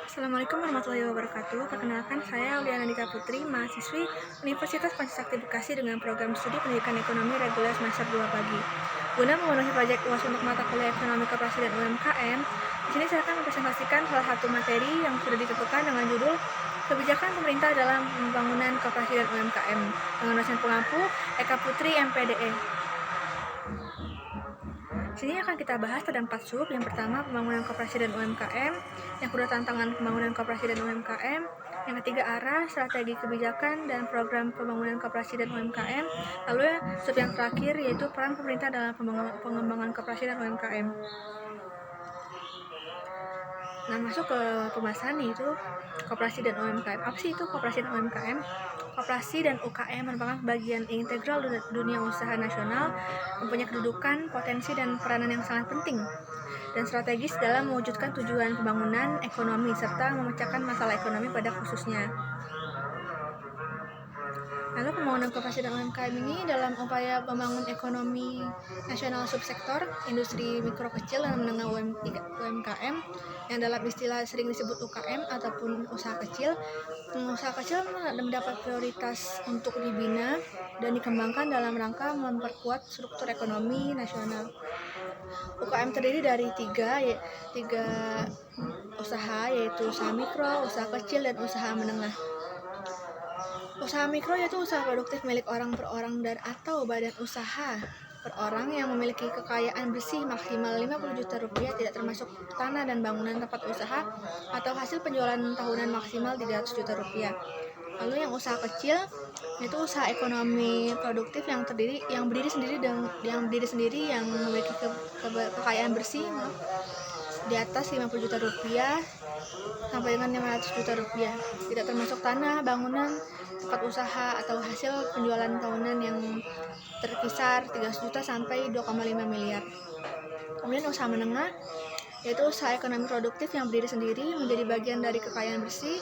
Assalamualaikum warahmatullahi wabarakatuh. Perkenalkan, saya Auliana Dika Putri, mahasiswi Universitas Pancasakti Bekasi dengan program studi Pendidikan Ekonomi reguler semester 2 pagi. Guna memenuhi proyek UAS untuk mata kuliah Ekonomi Koperasi dan UMKM, di sini saya akan mempresentasikan salah satu materi yang sudah ditentukan dengan judul Kebijakan Pemerintah dalam Pembangunan Koperasi dan UMKM dengan dosen pengampu Eka Putri MPDE. Sini akan kita bahas ada 4 sub. Yang pertama, pembangunan koperasi dan UMKM. Yang kedua, tantangan pembangunan koperasi dan UMKM. Yang ketiga, arah, strategi kebijakan dan program pembangunan koperasi dan UMKM. Lalu sub yang terakhir yaitu peran pemerintah dalam pengembangan koperasi dan UMKM. Nah, masuk ke pembahasan yaitu koperasi dan UMKM. Apa sih itu koperasi dan UMKM? Koperasi dan UKM merupakan bagian integral dunia usaha nasional, mempunyai kedudukan, potensi, dan peranan yang sangat penting dan strategis dalam mewujudkan tujuan pembangunan ekonomi serta memecahkan masalah ekonomi pada khususnya. Lalu pembangunan koperasi dan UMKM ini dalam upaya membangun ekonomi nasional subsektor, industri mikro kecil dan menengah UMKM yang dalam istilah sering disebut UKM ataupun usaha kecil. Usaha kecil mendapat prioritas untuk dibina dan dikembangkan dalam rangka memperkuat struktur ekonomi nasional. UKM terdiri dari tiga usaha, yaitu usaha mikro, usaha kecil, dan usaha menengah. Usaha mikro yaitu usaha produktif milik orang per orang dan atau badan usaha per orang yang memiliki kekayaan bersih maksimal 50 juta rupiah, tidak termasuk tanah dan bangunan tempat usaha, atau hasil penjualan tahunan maksimal 300 juta rupiah. Lalu yang usaha kecil yaitu usaha ekonomi produktif yang berdiri sendiri yang memiliki kekayaan bersih di atas 50 juta rupiah sampai dengan 500 juta rupiah, tidak termasuk tanah, bangunan, tempat usaha, atau hasil penjualan tahunan yang terkisar 300 juta sampai 2,5 miliar. Kemudian usaha menengah yaitu usaha ekonomi produktif yang berdiri sendiri menjadi bagian dari kekayaan bersih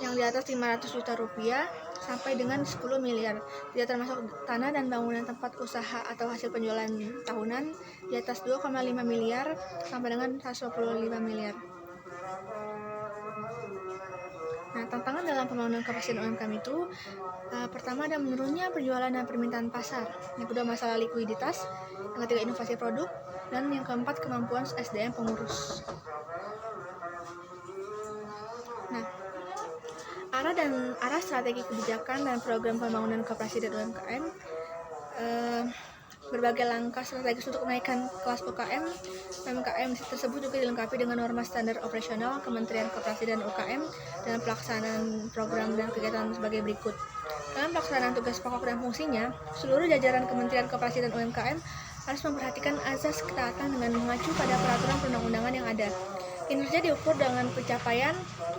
yang di atas 500 juta rupiah sampai dengan 10 miliar, tidak termasuk tanah dan bangunan tempat usaha atau hasil penjualan tahunan di atas 2,5 miliar sampai dengan 125 miliar. Nah, tantangan dalam pembangunan koperasi dan UMKM itu pertama ada menurunnya penjualan dan permintaan pasar, yang kedua masalah likuiditas, yang ketiga inovasi produk, dan yang keempat kemampuan SDM pengurus. Nah, arah strategi kebijakan dan program pembangunan koperasi dan UMKM. Berbagai langkah strategis untuk menaikkan kelas UMKM tersebut juga dilengkapi dengan norma standar operasional Kementerian Koperasi dan UKM dalam pelaksanaan program dan kegiatan sebagai berikut. Dalam pelaksanaan tugas pokok dan fungsinya, seluruh jajaran Kementerian Koperasi dan UMKM harus memperhatikan azas ketaatan dengan mengacu pada peraturan perundang-undangan yang ada. Kinerja diukur dengan pencapaian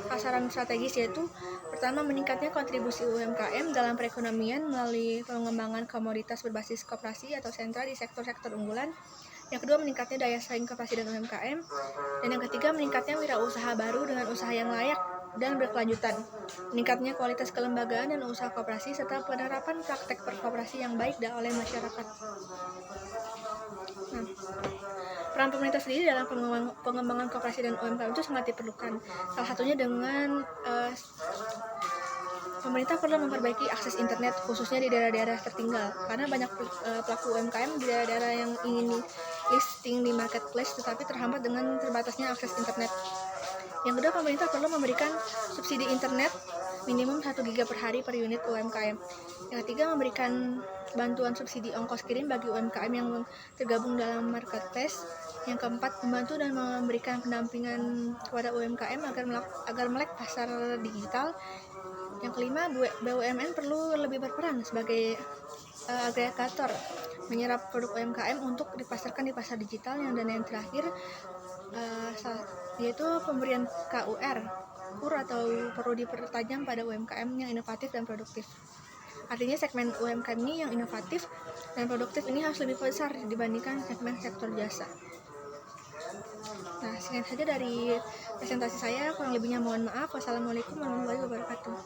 sasaran strategis, yaitu pertama, meningkatnya kontribusi UMKM dalam perekonomian melalui pengembangan komoditas berbasis koperasi atau sentra di sektor-sektor unggulan. Yang kedua, meningkatnya daya saing koperasi dan UMKM. Dan yang ketiga, meningkatnya wirausaha baru dengan usaha yang layak dan berkelanjutan. Meningkatnya kualitas kelembagaan dan usaha koperasi serta penerapan praktek perkoperasi yang baik oleh masyarakat. Nah, peran pemerintah sendiri dalam pengembangan koperasi dan UMKM itu sangat diperlukan. Salah satunya dengan pemerintah perlu memperbaiki akses internet khususnya di daerah-daerah tertinggal, karena banyak pelaku UMKM di daerah-daerah yang ingin listing di marketplace tetapi terhambat dengan terbatasnya akses internet. Yang kedua, pemerintah perlu memberikan subsidi internet minimum 1 GB per hari per unit UMKM. Yang ketiga, memberikan bantuan subsidi ongkos kirim bagi UMKM yang tergabung dalam marketplace. Yang keempat, membantu dan memberikan pendampingan kepada UMKM agar melek pasar digital. Yang kelima, BUMN perlu lebih berperan sebagai agregator, menyerap produk UMKM untuk dipasarkan di pasar digital. Dan yang terakhir yaitu pemberian KUR atau perlu dipertajam pada UMKM yang inovatif dan produktif. Artinya segmen UMKM ini yang inovatif dan produktif ini harus lebih besar dibandingkan segmen sektor jasa. Nah, sekian saja dari presentasi saya, kurang lebihnya mohon maaf. Wassalamualaikum warahmatullahi wabarakatuh.